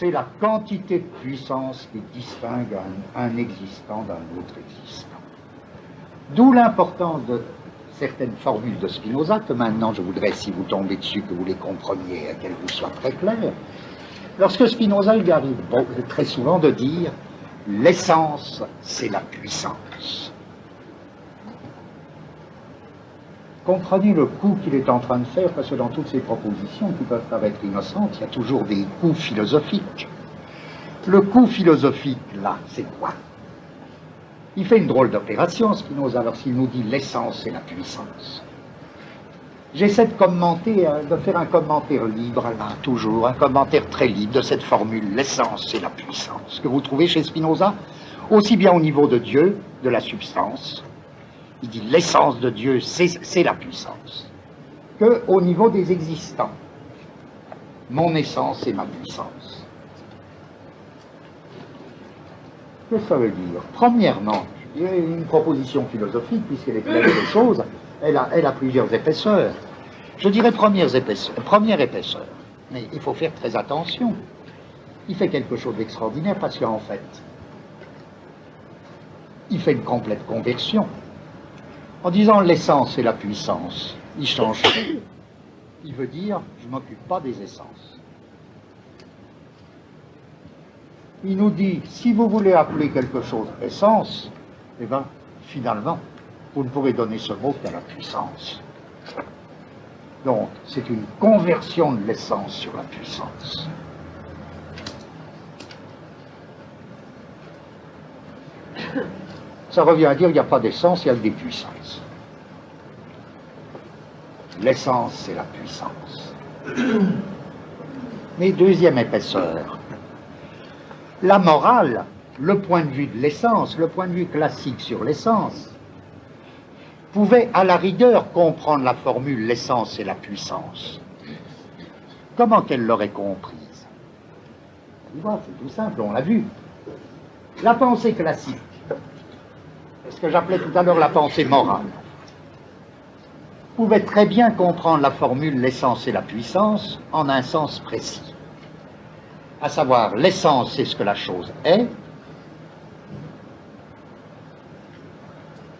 c'est la quantité de puissance qui distingue un existant d'un autre existant. D'où l'importance de certaines formules de Spinoza, que maintenant je voudrais, si vous tombez dessus, que vous les compreniez et qu'elles vous soient très claires. Lorsque Spinoza, il arrive très souvent de dire « l'essence, c'est la puissance ». Comprenez le coup qu'il est en train de faire, parce que dans toutes ces propositions qui peuvent paraître innocentes, il y a toujours des coups philosophiques. Le coup philosophique, là, c'est quoi? Il fait une drôle d'opération, Spinoza, alors s'il nous dit l'essence et la puissance. J'essaie de commenter, de faire un commentaire libre, là, toujours, un commentaire très libre de cette formule, l'essence et la puissance, que vous trouvez chez Spinoza, aussi bien au niveau de Dieu, de la substance, il dit l'essence de Dieu, c'est la puissance, qu'au niveau des existants, mon essence et ma puissance. Qu'est-ce que ça veut dire? Premièrement, il y a une proposition philosophique, puisqu'elle est pleine de choses, elle a plusieurs épaisseurs. Je dirais première épaisseur, mais il faut faire très attention. Il fait quelque chose d'extraordinaire parce qu'en fait, il fait une complète conversion. En disant l'essence et la puissance, il change tout. Il veut dire, je ne m'occupe pas des essences. Il nous dit, si vous voulez appeler quelque chose essence, eh bien, finalement, vous ne pourrez donner ce mot qu'à la puissance. Donc, c'est une conversion de l'essence sur la puissance. Ça revient à dire qu'il n'y a pas d'essence, il y a des puissances. L'essence, c'est la puissance. Mais deuxième épaisseur, la morale, le point de vue de l'essence, le point de vue classique sur l'essence, pouvait à la rigueur comprendre la formule l'essence et la puissance. Comment qu'elle l'aurait comprise? C'est tout simple, on l'a vu. La pensée classique, ce que j'appelais tout à l'heure la pensée morale, pouvait très bien comprendre la formule l'essence et la puissance en un sens précis. À savoir, l'essence, c'est ce que la chose est,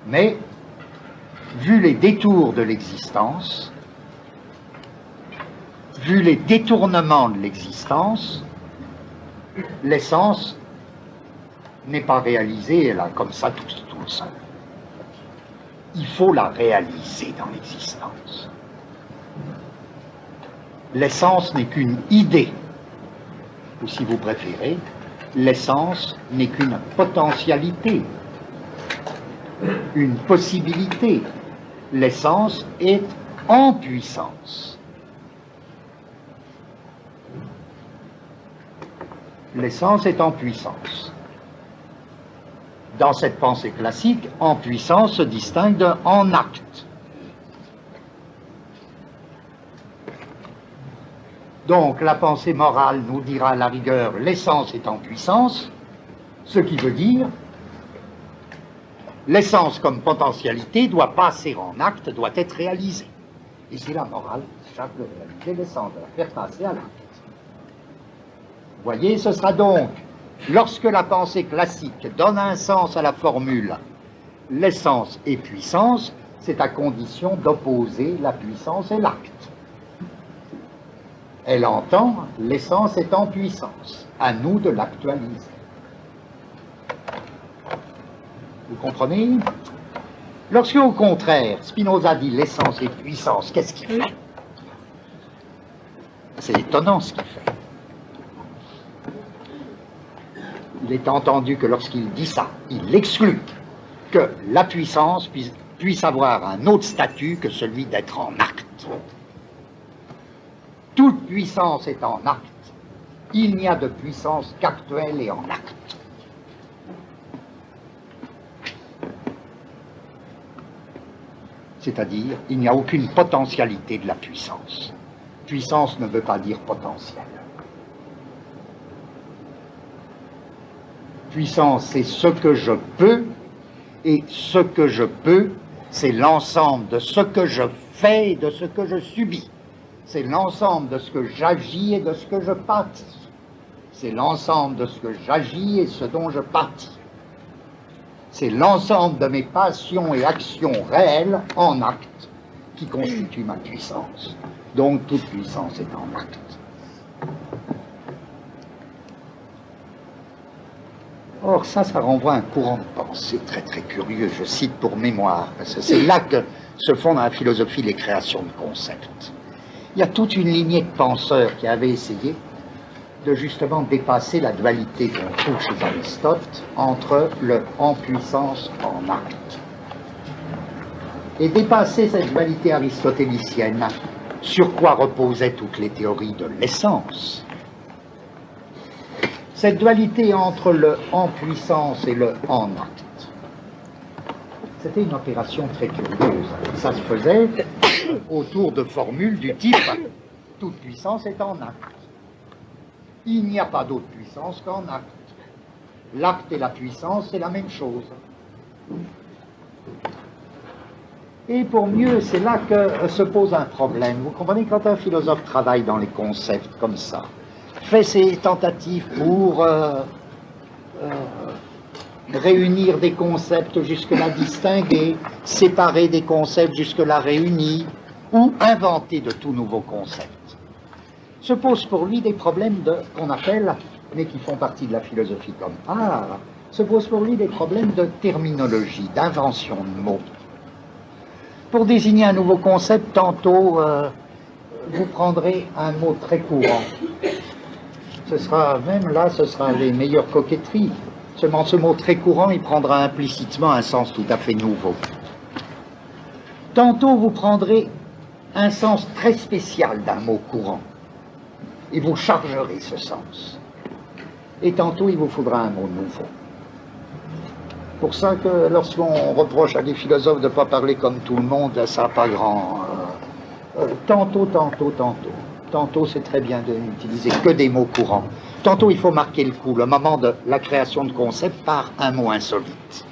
mais, vu les détours de l'existence, vu les détournements de l'existence, l'essence n'est pas réalisée là, comme ça tout seul. Il faut la réaliser dans l'existence. L'essence n'est qu'une idée, ou si vous préférez, l'essence n'est qu'une potentialité, une possibilité. L'essence est en puissance. L'essence est en puissance. Dans cette pensée classique, en puissance se distingue de en acte. Donc la pensée morale nous dira à la rigueur l'essence est en puissance, ce qui veut dire l'essence comme potentialité doit passer en acte, doit être réalisée. Et c'est la morale qui cherche de réaliser l'essence, de la faire passer à l'acte. Vous voyez, ce sera donc, lorsque la pensée classique donne un sens à la formule l'essence et puissance, c'est à condition d'opposer la puissance et l'acte. Elle entend l'essence est en puissance, à nous de l'actualiser. Vous comprenez? Lorsque, au contraire, Spinoza dit l'essence et puissance, qu'est-ce qu'il fait? C'est étonnant ce qu'il fait. Il est entendu que lorsqu'il dit ça, il exclut que la puissance puisse avoir un autre statut que celui d'être en acte. Toute puissance est en acte. Il n'y a de puissance qu'actuelle et en acte. C'est-à-dire, il n'y a aucune potentialité de la puissance. Puissance ne veut pas dire potentiel. Puissance, c'est ce que je peux, et ce que je peux, c'est l'ensemble de ce que je fais et de ce que je subis. C'est l'ensemble de ce que j'agis et de ce que je pâtis. C'est l'ensemble de ce que j'agis et ce dont je pâtis. C'est l'ensemble de mes passions et actions réelles en acte qui constitue ma puissance. Donc toute puissance est en acte. Or ça renvoie à un courant de pensée très très curieux, je cite pour mémoire, parce que c'est là que se font dans la philosophie les créations de concepts. Il y a toute une lignée de penseurs qui avaient essayé de justement dépasser la dualité qu'on trouve chez Aristote entre le en puissance en acte. Et dépasser cette dualité aristotélicienne, sur quoi reposaient toutes les théories de l'essence. Cette dualité entre le en puissance et le en acte, c'était une opération très curieuse. Ça se faisait autour de formules du type « toute puissance est en acte ». Il n'y a pas d'autre puissance qu'en acte. L'acte et la puissance, c'est la même chose. Et pour mieux, c'est là que se pose un problème. Vous comprenez, quand un philosophe travaille dans les concepts comme ça, fait ses tentatives pour réunir des concepts jusque-là distingués, séparer des concepts jusque-là réunis, ou inventer de tout nouveaux concepts, se posent pour lui des problèmes qu'on appelle, mais qui font partie de la philosophie comme art, se posent pour lui des problèmes de terminologie, d'invention de mots. Pour désigner un nouveau concept, tantôt vous prendrez un mot très courant. Ce sera, même là, ce sera les meilleures coquetteries. Seulement ce mot très courant, il prendra implicitement un sens tout à fait nouveau. Tantôt vous prendrez un sens très spécial d'un mot courant. Et vous chargerez ce sens. Et tantôt, il vous faudra un mot nouveau. Pour ça que lorsqu'on reproche à des philosophes de ne pas parler comme tout le monde, ça n'a pas grand... Tantôt, c'est très bien de n'utiliser que des mots courants. Tantôt, il faut marquer le coup, le moment de la création de concepts par un mot insolite.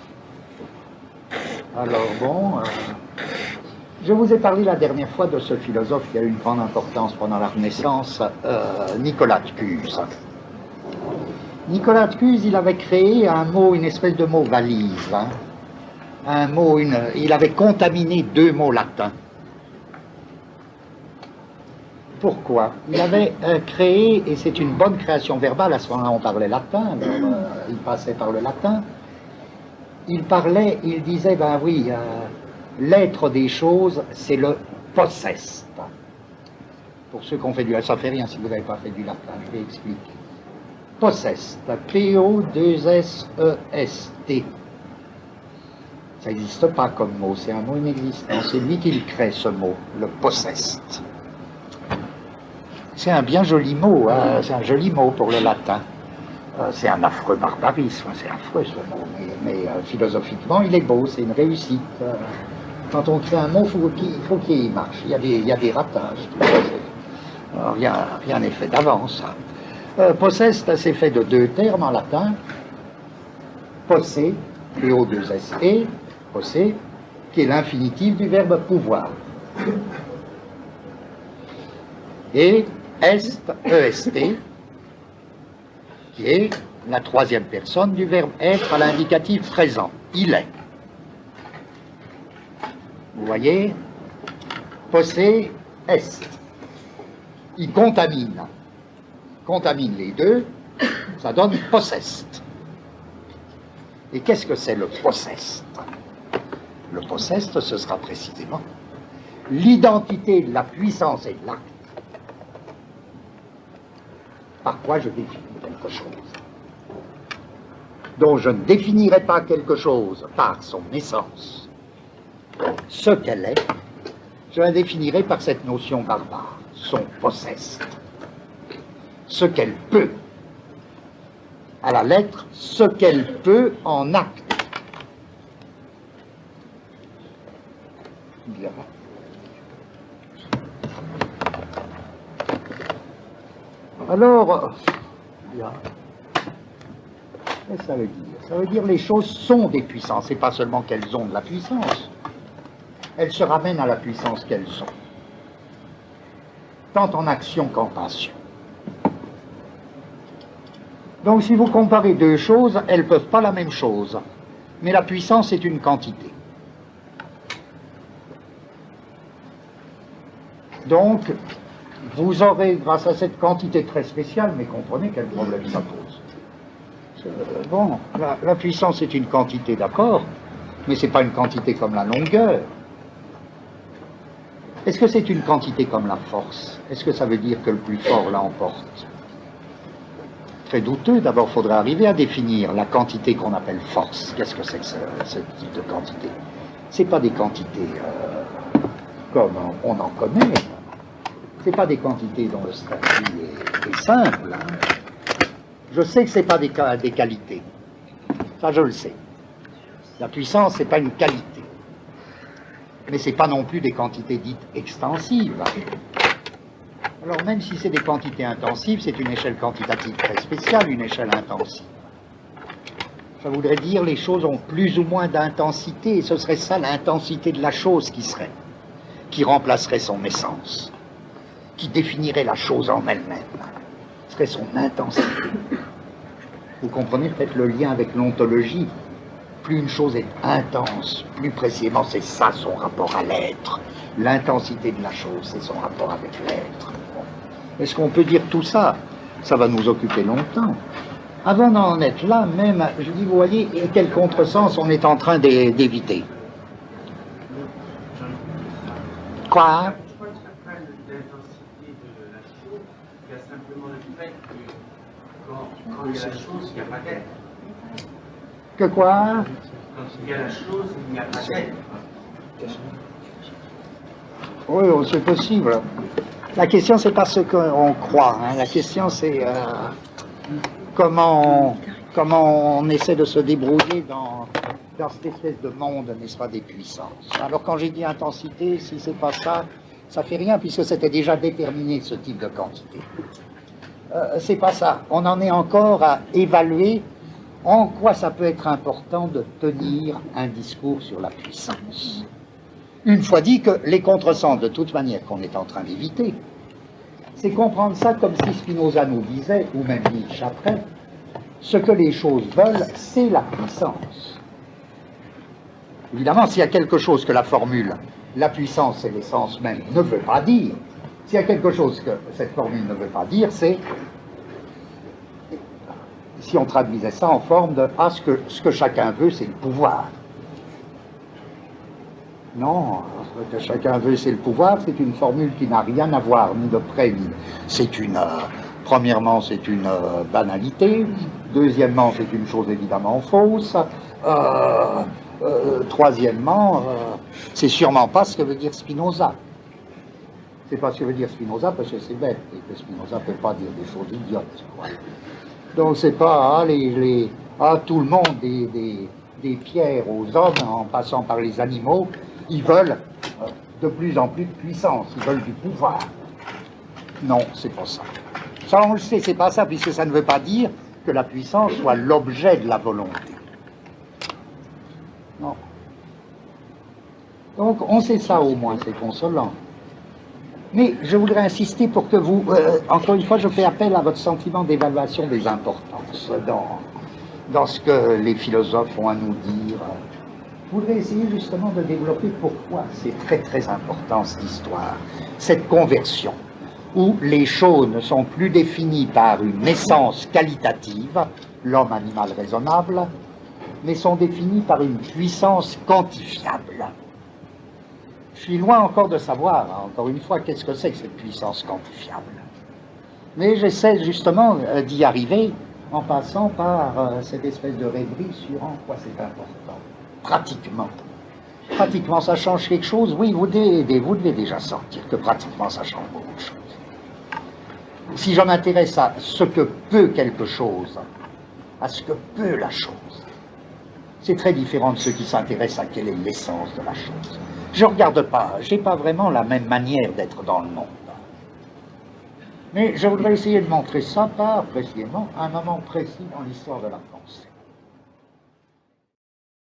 Alors bon... je vous ai parlé la dernière fois de ce philosophe qui a eu une grande importance pendant la Renaissance, Nicolas de Cuse. Nicolas de Cuse, il avait créé un mot, une espèce de mot valise. Un mot, il avait contaminé deux mots latins. Pourquoi? Il avait créé, et c'est une bonne création verbale, à ce moment-là on parlait latin, alors, il passait par le latin, il disait, ben oui, l'être des choses, c'est le possest. Pour ceux qui ont fait du latin, ça ne fait rien si vous n'avez pas fait du latin, je vais expliquer. Possest, P-O-2-S-E-S-T. Ça n'existe pas comme mot, c'est un mot inexistant. C'est lui qui le crée, ce mot, le possest. C'est un bien joli mot, hein, c'est un joli mot pour le latin. C'est un affreux barbarisme, c'est affreux ce mot, mais philosophiquement il est beau, c'est une réussite. Quand on crée un mot, il faut qu'il marche, il y a des ratages. Alors, rien n'est fait d'avance. Possest, c'est fait de deux termes en latin. Posse, P-O-2-S-E, posse, qui est l'infinitif du verbe pouvoir. Et est, E-S-T, qui est la troisième personne du verbe être à l'indicatif présent. Il est. Vous voyez, possé, est. Il contamine les deux, ça donne possest. Et qu'est-ce que c'est le possest? Le possest, ce sera précisément l'identité de la puissance et de l'acte. Par quoi je définis quelque chose. Donc je ne définirai pas quelque chose par son essence, ce qu'elle est, je la définirai par cette notion barbare, son possest, ce qu'elle peut, à la lettre, ce qu'elle peut en acte. Bien. Alors, bien. Qu'est-ce que ça veut dire? Ça veut dire que les choses sont des puissances, et pas seulement qu'elles ont de la puissance. Elles se ramènent à la puissance qu'elles sont, tant en action qu'en passion. Donc si vous comparez deux choses, elles ne peuvent pas la même chose. Mais la puissance est une quantité. Donc, vous aurez, grâce à cette quantité très spéciale, mais comprenez quel problème ça pose. Bon, la puissance est une quantité, d'accord, mais ce n'est pas une quantité comme la longueur. Est-ce que c'est une quantité comme la force? Est-ce que ça veut dire que le plus fort l'emporte? Très douteux. D'abord, il faudrait arriver à définir la quantité qu'on appelle force. Qu'est-ce que c'est que ce type de quantité? Ce n'est pas des quantités comme on en connaît. Ce n'est pas des quantités dont le statut est simple. Hein. Je sais que ce n'est pas des qualités. Ça, je le sais. La puissance, ce n'est pas une qualité. Mais ce n'est pas non plus des quantités dites extensives. Alors même si c'est des quantités intensives, c'est une échelle quantitative très spéciale, une échelle intensive. Ça voudrait dire les choses ont plus ou moins d'intensité, et ce serait ça l'intensité de la chose qui remplacerait son essence, qui définirait la chose en elle-même. Ce serait son intensité. Vous comprenez peut-être le lien avec l'ontologie. Plus une chose est intense, plus précisément c'est ça son rapport à l'être. L'intensité de la chose, c'est son rapport avec l'être. Bon. Est-ce qu'on peut dire tout ça? Ça va nous occuper longtemps. Avant d'en être là, même, je dis, vous voyez, quel contresens on est en train d'éviter. Quoi? Je pense qu'après l'intensité de la chose, il y a simplement le fait que quand il y a la chose, il n'y a pas d'être. Que quoi? Quand il y a la chose, il n'y a pas d'être. Oui, c'est possible. La question, c'est pas ce qu'on croit. Hein. La question, c'est comment on essaie de se débrouiller dans cette espèce de monde, n'est-ce pas, des puissances. Alors, quand j'ai dit intensité, si c'est pas ça, ça fait rien, puisque c'était déjà déterminé, ce type de quantité. C'est pas ça. On en est encore à évaluer en quoi ça peut être important de tenir un discours sur la puissance. Une fois dit que les contresens, de toute manière, qu'on est en train d'éviter, c'est comprendre ça comme si Spinoza nous disait, ou même Nietzsche après, ce que les choses veulent, c'est la puissance. Évidemment, s'il y a quelque chose que la formule, la puissance et l'essence même, ne veut pas dire, s'il y a quelque chose que cette formule ne veut pas dire, c'est, si on traduisait ça en forme de « ah, ce que chacun veut, c'est le pouvoir ». Non, ce que chacun veut, c'est le pouvoir, c'est une formule qui n'a rien à voir, ni de près, ni... C'est une... premièrement, c'est une banalité. Deuxièmement, c'est une chose évidemment fausse. Troisièmement, c'est sûrement pas ce que veut dire Spinoza. C'est pas ce que veut dire Spinoza parce que c'est bête, et que Spinoza ne peut pas dire des choses idiotes. Donc c'est pas tout le monde, des pierres aux hommes, en passant par les animaux, ils veulent de plus en plus de puissance, ils veulent du pouvoir. Non, c'est pas ça. Ça, on le sait, c'est pas ça, puisque ça ne veut pas dire que la puissance soit l'objet de la volonté. Non. Donc, on sait ça au moins, c'est consolant. Mais je voudrais insister pour que vous... encore une fois, je fais appel à votre sentiment d'évaluation des importances dans ce que les philosophes ont à nous dire. Je voudrais essayer justement de développer pourquoi c'est très très important cette histoire, cette conversion, où les choses ne sont plus définies par une essence qualitative, l'homme animal raisonnable, mais sont définies par une puissance quantifiable. Je suis loin encore de savoir, encore une fois, qu'est-ce que c'est que cette puissance quantifiable. Mais j'essaie justement d'y arriver en passant par cette espèce de rêverie sur en quoi c'est important. Pratiquement. Pratiquement, ça change quelque chose. Oui, vous devez déjà sentir que pratiquement, ça change beaucoup de choses. Si je m'intéresse à ce que peut quelque chose, à ce que peut la chose, c'est très différent de ceux qui s'intéressent à quelle est l'essence de la chose. Je ne regarde pas, je n'ai pas vraiment la même manière d'être dans le monde. Mais je voudrais essayer de montrer ça par, précisément, un moment précis dans l'histoire de la pensée.